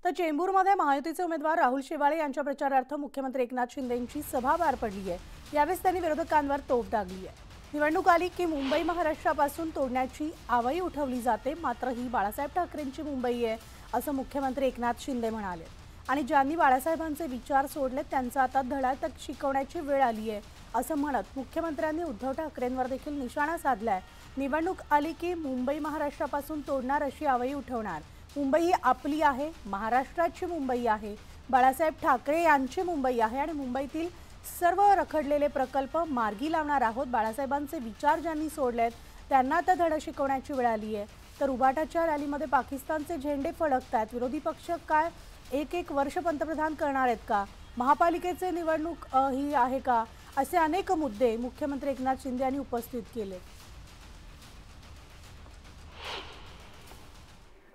तर चेंबूरमध्ये महायुतीचे उमेदवार राहुल शेवाळे यांच्या प्रचारार्थ मुख्यमंत्री एकनाथ शिंदेंची सभा पार पडली आहे। यावेळी त्यांनी विरोधकांवर तोफ डागली आहे। निवडणूक आली की मुंबई महाराष्ट्रापासून तोडण्याची आवई उठवली जाते, मात्र ही बाळासाहेब ठाकरेंची मुंबई आहे असं मुख्यमंत्री एकनाथ शिंदे म्हणाले। आणि ज्यांनी बाळासाहेबांचे विचार सोडले त्यांचा आता धडातक शिकवण्याची वेळ आली आहे असं म्हणत मुख्यमंत्र्यांनी उद्धव ठाकरेंवर देखील निशाणा साधलाय। निवडणूक आली की मुंबई महाराष्ट्रापासून तोडणार अशी आवई उठवणार। मुंबई ही आपली आहे, महाराष्ट्राची मुंबई आहे, बाळासाहेब ठाकरे यांची मुंबई आहे आणि मुंबईतील सर्व रखडलेले प्रकल्प मार्गी लावणार आहोत। बाळासाहेबांचे विचार ज्यांनी सोडलेत त्यांना आता धडा शिकवण्याची वेळ आली आहे। तर उभाटाच्या रॅलीमध्ये पाकिस्तानचे झेंडे फडकतात। विरोधी पक्ष काय एक वर्ष पंतप्रधान करणार आहेत का? महापालिकेचे निवडणूक ही आहे का? असे अनेक मुद्दे मुख्यमंत्री एकनाथ शिंदे यांनी उपस्थित केले।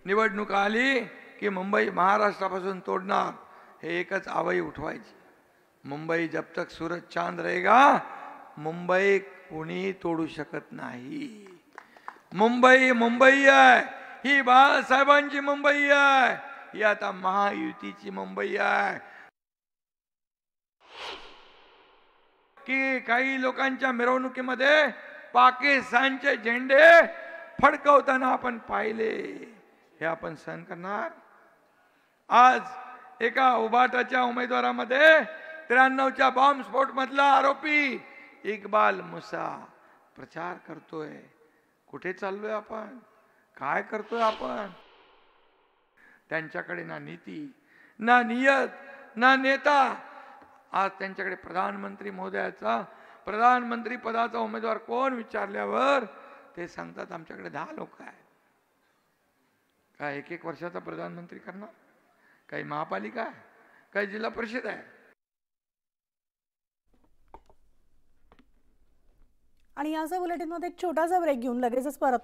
निवडणूक आली की मुंबई महाराष्ट्रापासून तोडणार, हे एकच आवई उठवायची। मुंबई जब तक सूरज चांद रहेगा मुंबई कोणी तोडू शकत नाही। मुंबई मुंबई आहे, ही बाळासाहेबांची मुंबई आहे, ही आता महायुतीची मुंबई आहे। की काही लोकांच्या मिरवणुकीमध्ये पाकिस्तानचे झेंडे फडकवताना आपण पाहिले, हे आपण सहन करणार? आज एका उभाटाच्या उमेदवारामध्ये 93च्या बॉम्बस्फोट मधला आरोपी इक्बाल मुसा प्रचार करतोय। कुठे चाललोय आपण? काय करतोय आपण? त्यांच्याकडे ना नीती, ना नियत, ना नेता। आज त्यांच्याकडे प्रधानमंत्री महोदयाचा, प्रधानमंत्री पदाचा उमेदवार कोण विचारल्यावर ते सांगतात आमच्याकडे 10 लोक आहेत। काय 1 वर्षाचा प्रधानमंत्री करणार? काही महापालिका आहे, काही जिल्हा परिषद आहे। आणि याचा बुलेटिनमध्ये एक छोटासा ब्रेक घेऊन लगेचच परत